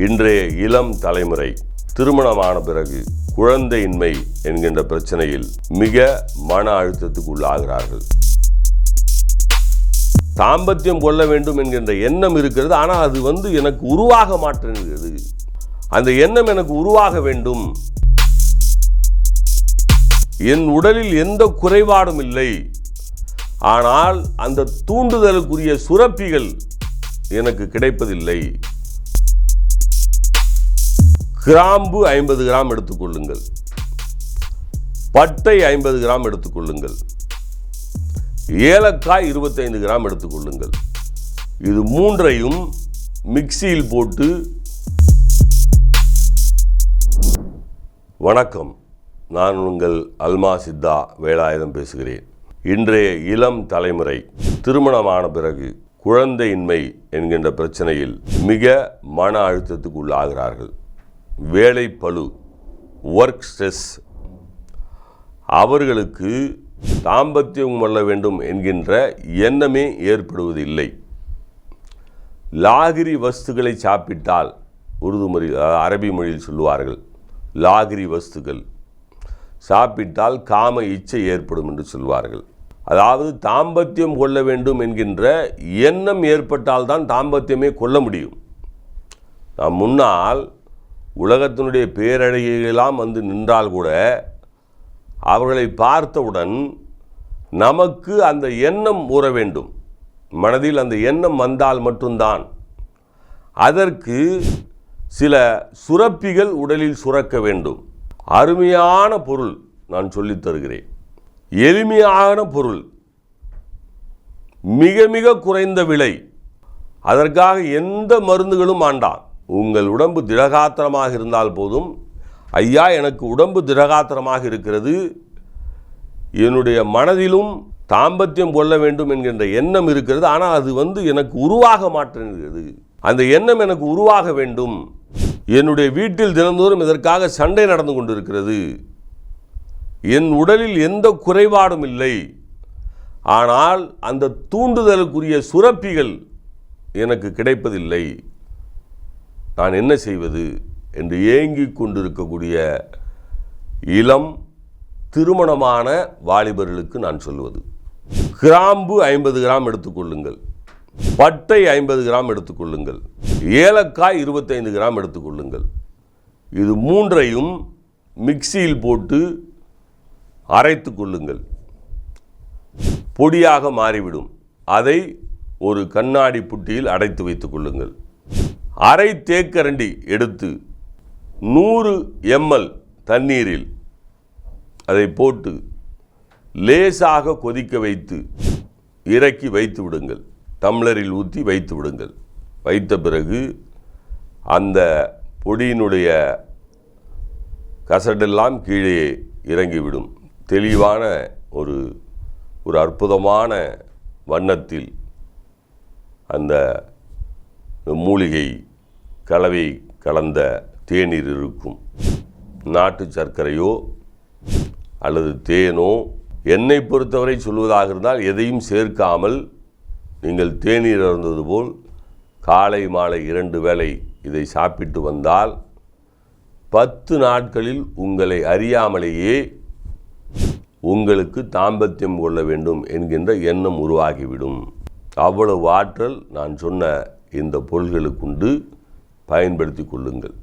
இன்றைய இளம் தலைமுறை திருமணமான பிறகு குழந்தையின்மை என்கின்ற பிரச்சனையில் மிக மன அழுத்தத்துக்கு உள்ளாகிறார்கள். தாம்பத்தியம் கொள்ள வேண்டும் என்கின்ற எண்ணம் இருக்கிறது, ஆனால் அது எனக்கு உருவாக மாட்டேங்கிறது. அந்த எண்ணம் எனக்கு உருவாக வேண்டும். என் உடலில் எந்த குறைபாடும் இல்லை, ஆனால் அந்த தூண்டுதலுக்குரிய சுரப்பிகள் எனக்கு கிடைப்பதில்லை. கிராம்பு 50 கிராம் எடுத்துக்கொள்ளுங்கள், பட்டை 50 கிராம் எடுத்துக்கொள்ளுங்கள், ஏலக்காய் 25 கிராம் எடுத்துக்கொள்ளுங்கள். இது மூன்றையும் மிக்சியில் போட்டு. வணக்கம், நான் உங்கள் அல்மா சித்தா வேலாயுதம் பேசுகிறேன். இன்றைய இளம் தலைமுறை திருமணமான பிறகு குழந்தையின்மை என்கின்ற பிரச்சனையில் மிக மன அழுத்தத்துக்கு உள்ளாகிறார்கள். வேலை பளு, ஒர்க் ஸ்ட்ரெஸ், அவர்களுக்கு தாம்பத்தியம் கொள்ள வேண்டும் என்கின்ற எண்ணமே ஏற்படுவதில்லை. லாகிரி வஸ்துக்களை சாப்பிட்டால், உருது மொழி அரபி மொழியில் சொல்லுவார்கள், லாகிரி வஸ்துக்கள் சாப்பிட்டால் காம இச்சை ஏற்படும் என்று சொல்வார்கள். அதாவது தாம்பத்தியம் கொள்ள வேண்டும் என்கின்ற எண்ணம் ஏற்பட்டால்தான் தாம்பத்தியமே கொள்ள முடியும். நாம் முன்னால் உலகத்தினுடைய பேரழகிகளெல்லாம் நின்றால் கூட அவர்களை பார்த்தவுடன் நமக்கு அந்த எண்ணம் ஊற வேண்டும். மனதில் அந்த எண்ணம் வந்தால் மட்டும்தான் அதற்கு சில சுரப்பிகள் உடலில் சுரக்க வேண்டும். அருமையான பொருள் நான் சொல்லித் தருகிறேன். எளிமையான பொருள், மிக மிக குறைந்த விலை. அதற்காக எந்த மருந்துகளும் ஆண்டாம். உங்கள் உடம்பு திடகாத்திரமாக இருந்தால் போதும். ஐயா, எனக்கு உடம்பு திடகாத்திரமாக இருக்கிறது, என்னுடைய மனதிலும் தாம்பத்தியம் கொள்ள வேண்டும் என்கின்ற எண்ணம் இருக்கிறது, ஆனால் அது எனக்கு உருவாக மாட்டேங்கிறது. அந்த எண்ணம் எனக்கு உருவாக வேண்டும். என்னுடைய வீட்டில் தினந்தோறும் இதற்காக சண்டை நடந்து கொண்டிருக்கிறது. என் உடலில் எந்த குறைபாடும் இல்லை, ஆனால் அந்த தூண்டுதலுக்குரிய சுரப்பிகள் எனக்கு கிடைப்பதில்லை. நான் என்ன செய்வது என்று ஏங்கிக் கொண்டிருக்கக்கூடிய இளம் திருமணமான வாலிபர்களுக்கு நான் சொல்வது, கிராம்பு 50 கிராம் எடுத்துக்கொள்ளுங்கள், பட்டை 50 கிராம் எடுத்துக்கொள்ளுங்கள், ஏலக்காய் 25 கிராம் எடுத்துக்கொள்ளுங்கள். இது மூன்றையும் மிக்சியில் போட்டு அரைத்து கொள்ளுங்கள். பொடியாக மாறிவிடும். அதை ஒரு கண்ணாடி புட்டியில் அடைத்து வைத்துக் கொள்ளுங்கள். அரை தேக்கரண்டி எடுத்து 100 ml தண்ணீரில் அதை போட்டு லேசாக கொதிக்க வைத்து இறக்கி வைத்து விடுங்கள். டம்ளரில் ஊற்றி வைத்து விடுங்கள். வைத்த பிறகு அந்த பொடியினுடைய கசடெல்லாம் கீழே இறங்கிவிடும். தெளிவான ஒரு அற்புதமான வண்ணத்தில் அந்த மூலிகை கலவை கலந்த தேநீர் இருக்கும். நாட்டு சர்க்கரையோ அல்லது தேனோ, என்னை பொறுத்தவரை சொல்வதாக இருந்தால் எதையும் சேர்க்காமல் நீங்கள் தேநீர் அருந்துவது போல் காலை மாலை 2 வேளை இதை சாப்பிட்டு வந்தால் 10 நாட்களில் உங்களை அறியாமலேயே உங்களுக்கு தாம்பத்தியம் கொள்ள வேண்டும் என்கின்ற எண்ணம் உருவாகிவிடும். அவ்வளவு ஆற்றல் நான் சொன்ன இந்த பொருள்களுக்குண்டு. பயன்படுத்தி கொள்ளுங்கள்.